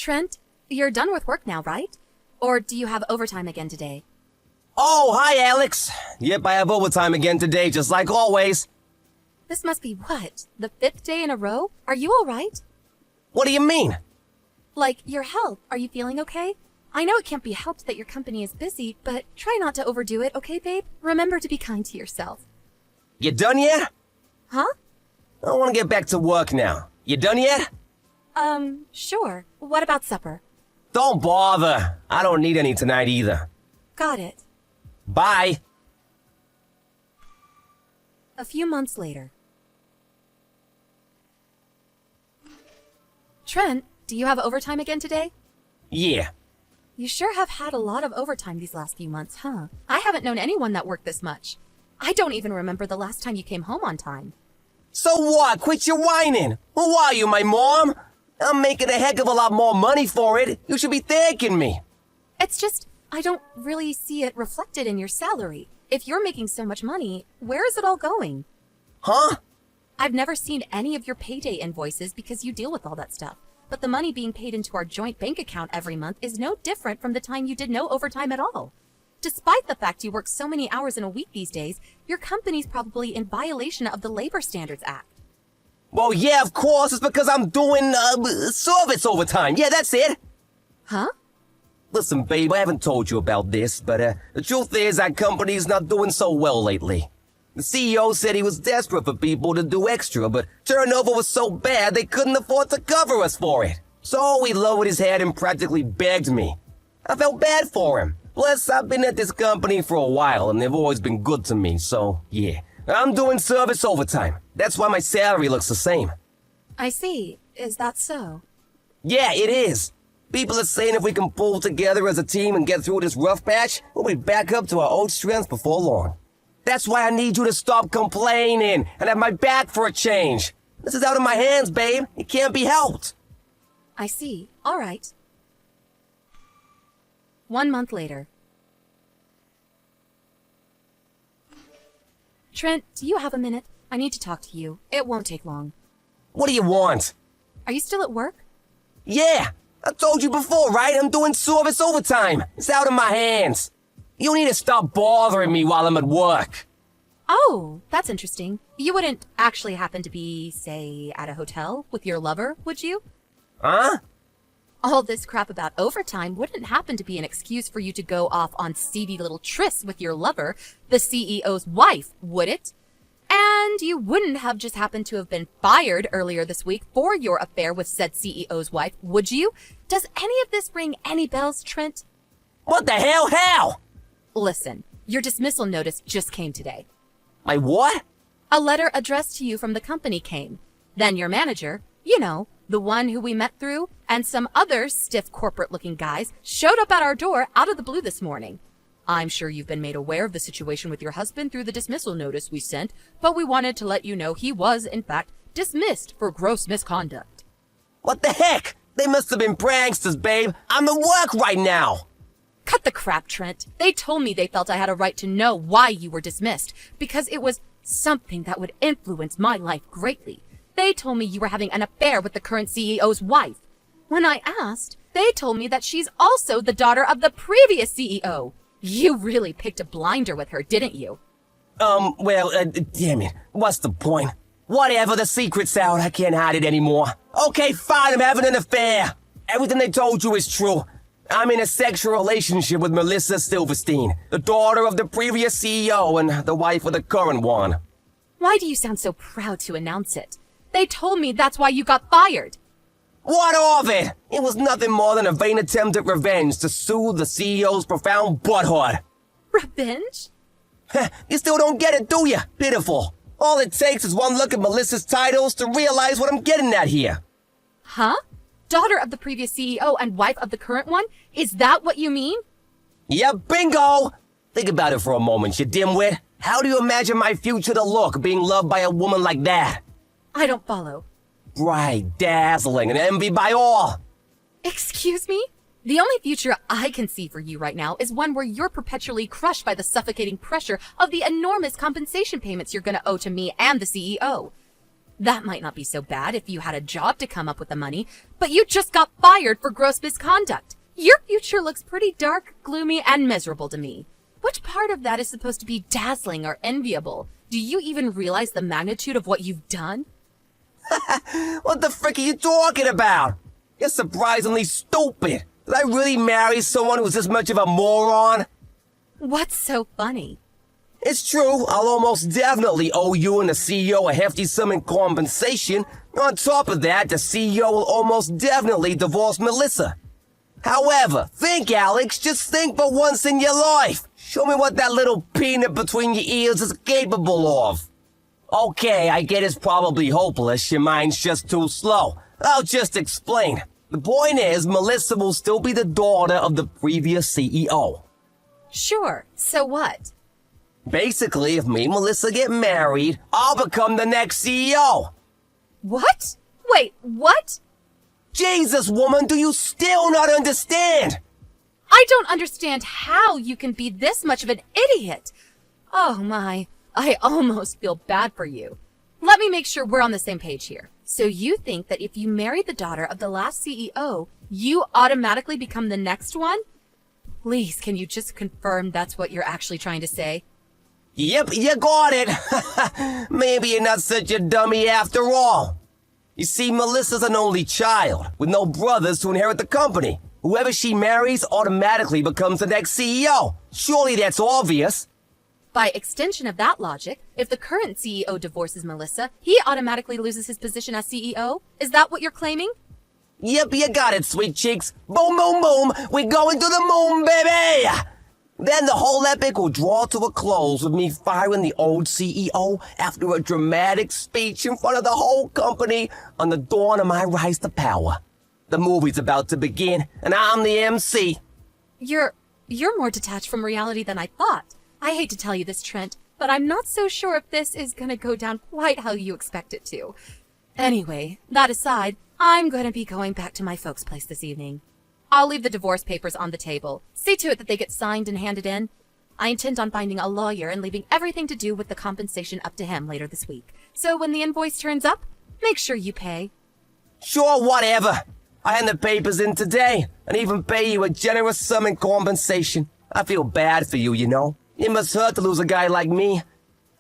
Trent, you're done with work now, right? Or do you have overtime again today? Oh, hi, Alex. Yep, I have overtime again today, just like always. This must be what? The 5th day in a row? Are you alright? What do you mean? Like, your health, are you feeling okay? I know it can't be helped that your company is busy, but try not to overdo it, okay, babe? Remember to be kind to yourself. You done yet? Huh? I want to get back to work now. You done yet? Sure. What about supper? Don't bother. I don't need any tonight either. Got it. Bye. A few months later. Trent, do you have overtime again today? Yeah. You sure have had a lot of overtime these last few months, huh? I haven't known anyone that worked this much. I don't even remember the last time you came home on time. So what? Quit your whining. Who are you, my mom? I'm making a heck of a lot more money for it. You should be thanking me. It's just, I don't really see it reflected in your salary. If you're making so much money, where is it all going? Huh? I've never seen any of your payday invoices because you deal with all that stuff. But the money being paid into our joint bank account every month is no different from the time you did no overtime at all. Despite the fact you work so many hours in a week these days, your company's probably in violation of the Labor Standards Act. Well, yeah, of course. It's because I'm doing, service overtime. Yeah, that's it. Huh? Listen, babe, I haven't told you about this, but, the truth is our company's not doing so well lately. The CEO said he was desperate for people to do extra, but turnover was so bad they couldn't afford to cover us for it. So he lowered his head and practically begged me. I felt bad for him. Plus, I've been at this company for a while and they've always been good to me, so yeah. I'm doing service overtime. That's why my salary looks the same. I see. Is that so? Yeah, it is. People are saying if we can pull together as a team and get through this rough patch, we'll be back up to our old strength before long. That's why I need you to stop complaining and have my back for a change. This is out of my hands, babe. It can't be helped. I see. All right. 1 month later. Trent, do you have a minute? I need to talk to you. It won't take long. What do you want? Are you still at work? Yeah, I told you before, right? I'm doing service overtime. It's out of my hands. You need to stop bothering me while I'm at work. Oh, that's interesting. You wouldn't actually happen to be, say, at a hotel with your lover, would you? Huh? All this crap about overtime wouldn't happen to be an excuse for you to go off on seedy little trysts with your lover, the CEO's wife, would it? And you wouldn't have just happened to have been fired earlier this week for your affair with said CEO's wife, would you? Does any of this ring any bells, Trent? What the hell? How? Listen, your dismissal notice just came today. My what? A letter addressed to you from the company came. Then your manager, you know, the one who we met through, and some other stiff corporate-looking guys showed up at our door out of the blue this morning. I'm sure you've been made aware of the situation with your husband through the dismissal notice we sent, but we wanted to let you know he was, in fact, dismissed for gross misconduct. What the heck? They must have been pranksters, babe. I'm at work right now. Cut the crap, Trent. They told me they felt I had a right to know why you were dismissed, because it was something that would influence my life greatly. They told me you were having an affair with the current CEO's wife. When I asked, they told me that she's also the daughter of the previous CEO. You really picked a blinder with her, didn't you? Damn it. What's the point? Whatever, the secret's out. I can't hide it anymore. Okay, fine, I'm having an affair. Everything they told you is true. I'm in a sexual relationship with Melissa Silverstein, the daughter of the previous CEO and the wife of the current one. Why do you sound so proud to announce it? They told me that's why you got fired. What of it? It was nothing more than a vain attempt at revenge to soothe the CEO's profound butthurt. Revenge? You still don't get it, do you? Pitiful. All it takes is one look at Melissa's titles to realize what I'm getting at here. Huh? Daughter of the previous CEO and wife of the current one? Is that what you mean? Yeah, bingo! Think about it for a moment, you dimwit. How do you imagine my future to look being loved by a woman like that? I don't follow. Bright, dazzling, and envied by all. Excuse me? The only future I can see for you right now is one where you're perpetually crushed by the suffocating pressure of the enormous compensation payments you're going to owe to me and the CEO. That might not be so bad if you had a job to come up with the money, but you just got fired for gross misconduct. Your future looks pretty dark, gloomy, and miserable to me. Which part of that is supposed to be dazzling or enviable? Do you even realize the magnitude of what you've done? What the frick are you talking about? You're surprisingly stupid. Did I really marry someone who's this much of a moron? What's so funny? It's true, I'll almost definitely owe you and the CEO a hefty sum in compensation. On top of that, the CEO will almost definitely divorce Melissa. However, think, Alex, just think for once in your life. Show me what that little peanut between your ears is capable of. Okay, I get it's probably hopeless, your mind's just too slow. I'll just explain. The point is, Melissa will still be the daughter of the previous CEO. Sure, so what? Basically, if me and Melissa get married, I'll become the next CEO. What? Wait, what? Jesus, woman, do you still not understand? I don't understand how you can be this much of an idiot. Oh my, I almost feel bad for you. Let me make sure we're on the same page here. So you think that if you marry the daughter of the last CEO, you automatically become the next one? Please, can you just confirm that's what you're actually trying to say? Yep, you got it. Maybe you're not such a dummy after all. You see, Melissa's an only child, with no brothers to inherit the company. Whoever she marries automatically becomes the next CEO. Surely that's obvious. By extension of that logic, if the current CEO divorces Melissa, he automatically loses his position as CEO? Is that what you're claiming? Yep, you got it, sweet cheeks. Boom, boom, boom. We're going to the moon, baby! Then the whole epic will draw to a close with me firing the old CEO after a dramatic speech in front of the whole company on the dawn of my rise to power. The movie's about to begin, and I'm the MC. You're more detached from reality than I thought. I hate to tell you this, Trent, but I'm not so sure if this is gonna go down quite how you expect it to. Anyway, that aside, I'm gonna be going back to my folks' place this evening. I'll leave the divorce papers on the table. See to it that they get signed and handed in. I intend on finding a lawyer and leaving everything to do with the compensation up to him later this week. So when the invoice turns up, make sure you pay. Sure, whatever. I hand the papers in today, and even pay you a generous sum in compensation. I feel bad for you, you know. It must hurt to lose a guy like me.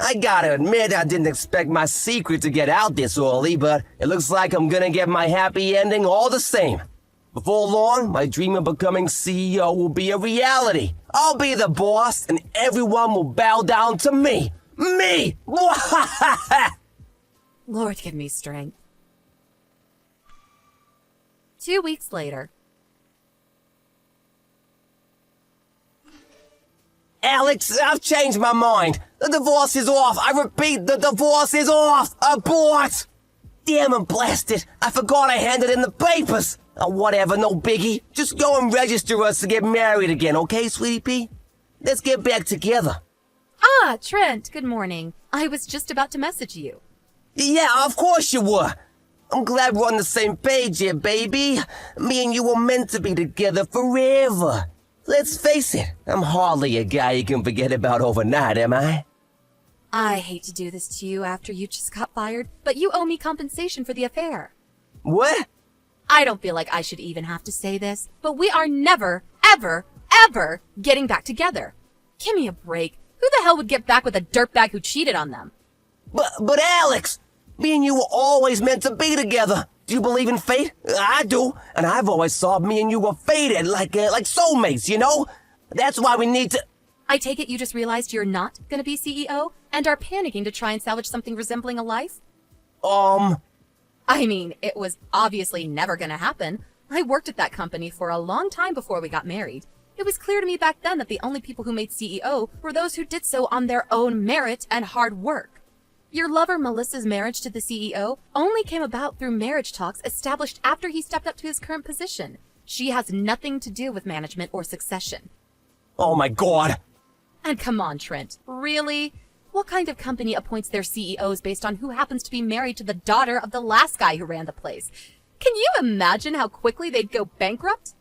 I gotta admit, I didn't expect my secret to get out this early, but it looks like I'm gonna get my happy ending all the same. Before long, my dream of becoming CEO will be a reality. I'll be the boss, and everyone will bow down to me. Me! Lord, give me strength. 2 weeks later. Alex, I've changed my mind. The divorce is off. I repeat, the divorce is off. Abort! Damn and blast it. I forgot I handed in the papers. Oh, whatever, no biggie. Just go and register us to get married again, okay, sweetie pea? Let's get back together. Ah, Trent, good morning. I was just about to message you. Yeah, of course you were. I'm glad we're on the same page here, baby. Me and you were meant to be together forever. Let's face it, I'm hardly a guy you can forget about overnight, am I? I hate to do this to you after you just got fired, but you owe me compensation for the affair. What? I don't feel like I should even have to say this, but we are never, ever, ever getting back together. Give me a break. Who the hell would get back with a dirtbag who cheated on them? But Alex, me and you were always meant to be together. Do you believe in fate? I do, and I've always thought me and you were fated, like soulmates, you know? That's why we need to... I take it you just realized you're not gonna be CEO and are panicking to try and salvage something resembling a life? I mean, it was obviously never gonna happen. I worked at that company for a long time before we got married. It was clear to me back then that the only people who made CEO were those who did so on their own merit and hard work. Your lover Melissa's marriage to the CEO only came about through marriage talks established after he stepped up to his current position. She has nothing to do with management or succession. Oh my God. And come on, Trent, really? What kind of company appoints their CEOs based on who happens to be married to the daughter of the last guy who ran the place? Can you imagine how quickly they'd go bankrupt?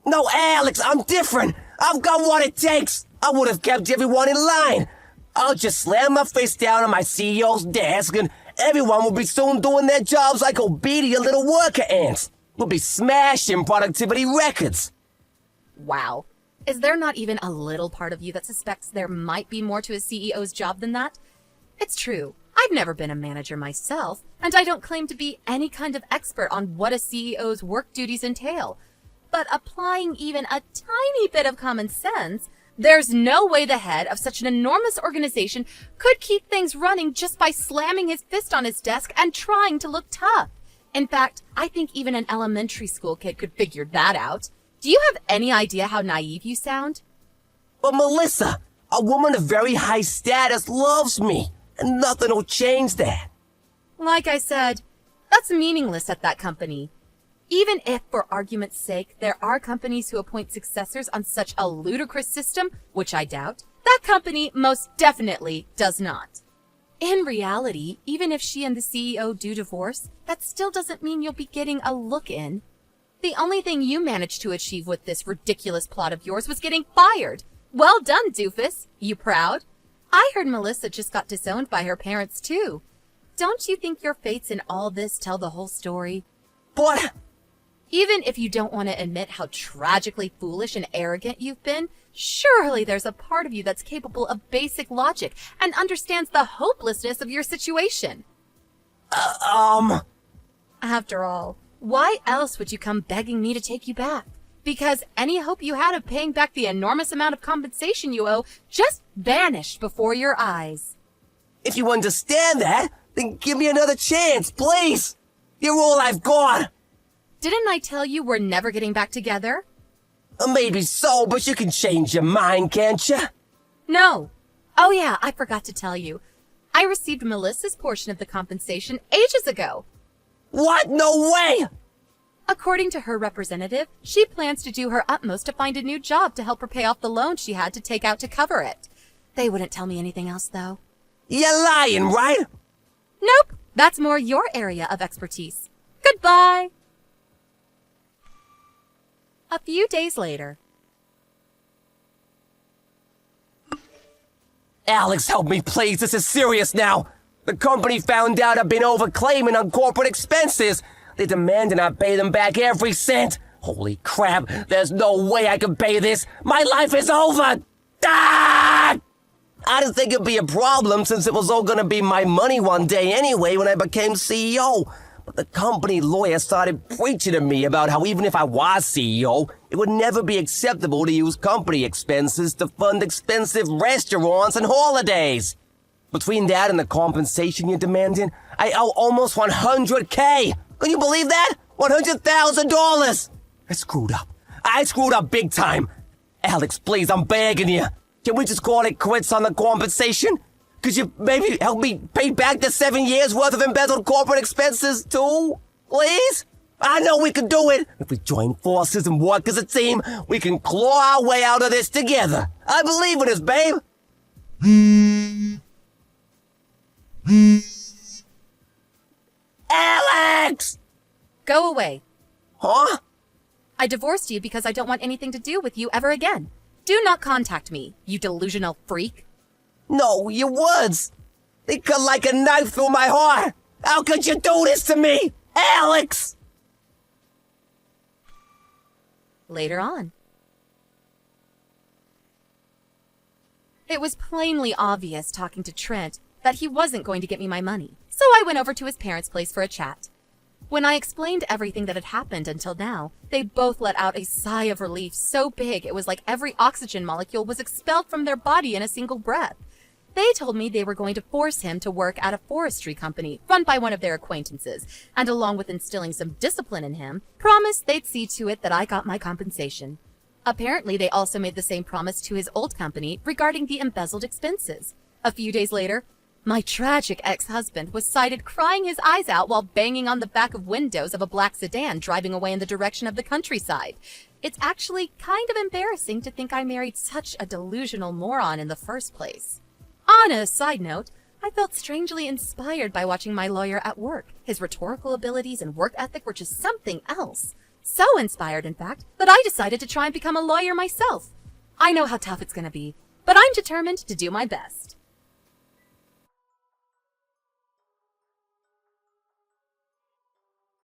No, Alex, I'm different. I've got what it takes. I would have kept everyone in line. I'll just slam my face down on my CEO's desk and Everyone will be soon doing their jobs like obedient little worker ants. We'll be smashing productivity records. Wow. Is there not even a little part of you that suspects there might be more to a CEO's job than that? It's true. I've never been a manager myself, and I don't claim to be any kind of expert on what a CEO's work duties entail. But applying even a tiny bit of common sense, there's no way the head of such an enormous organization could keep things running just by slamming his fist on his desk and trying to look tough. In fact, I think even an elementary school kid could figure that out. Do you have any idea how naive you sound? But Melissa, a woman of very high status loves me, and nothing will change that. Like I said, that's meaningless at that company. Even if, for argument's sake, there are companies who appoint successors on such a ludicrous system, which I doubt, that company most definitely does not. In reality, even if she and the CEO do divorce, that still doesn't mean you'll be getting a look in. The only thing you managed to achieve with this ridiculous plot of yours was getting fired. Well done, doofus. You proud? I heard Melissa just got disowned by her parents, too. Don't you think your fates in all this tell the whole story? But Even if you don't want to admit how tragically foolish and arrogant you've been, surely there's a part of you that's capable of basic logic and understands the hopelessness of your situation. After all, why else would you come begging me to take you back? Because any hope you had of paying back the enormous amount of compensation you owe just vanished before your eyes. if you understand that, then give me another chance, please. You're all I've got. Didn't I tell you we're never getting back together? Maybe so, but you can change your mind, can't you? No. Oh yeah, I forgot to tell you. I received Melissa's portion of the compensation ages ago. What? No way! According to her representative, she plans to do her utmost to find a new job to help her pay off the loan she had to take out to cover it. They wouldn't tell me anything else, though. You're lying, right? Nope, that's more your area of expertise. Goodbye. A few days later. Alex, help me, please. This is serious now. The company found out I've been overclaiming on corporate expenses. They demanded I pay them back every cent. Holy crap, there's no way I can pay this. My life is over. Ah! I didn't think it'd be a problem since it was all gonna be my money one day anyway when I became CEO. But the company lawyer started preaching to me about how even if I was CEO, it would never be acceptable to use company expenses to fund expensive restaurants and holidays. Between that and the compensation you're demanding, I owe almost $100K. Can you believe that? $100,000. I screwed up. I screwed up big time. Alex, please, I'm begging you. Can we just call it quits on the compensation? Could you maybe help me pay back the 7 years worth of embezzled corporate expenses too? Please? I know we can do it. If we join forces and work as a team, we can claw our way out of this together. I believe in us, babe. Alex! Go away. Huh? I divorced you because I don't want anything to do with you ever again. Do not contact me, you delusional freak. No, your words. They cut like a knife through my heart. How could you do this to me? Alex! Later on. It was plainly obvious talking to Trent that he wasn't going to get me my money, so I went over to his parents' place for a chat. When I explained everything that had happened until now, they both let out a sigh of relief so big it was like every oxygen molecule was expelled from their body in a single breath. They told me they were going to force him to work at a forestry company run by one of their acquaintances, and along with instilling some discipline in him, promised they'd see to it that I got my compensation. Apparently, they also made the same promise to his old company regarding the embezzled expenses. A few days later, my tragic ex-husband was sighted crying his eyes out while banging on the back of windows of a black sedan driving away in the direction of the countryside. It's actually kind of embarrassing to think I married such a delusional moron in the first place. On a side note, I felt strangely inspired by watching my lawyer at work. His rhetorical abilities and work ethic were just something else. So inspired, in fact, that I decided to try and become a lawyer myself. I know how tough it's going to be, but I'm determined to do my best.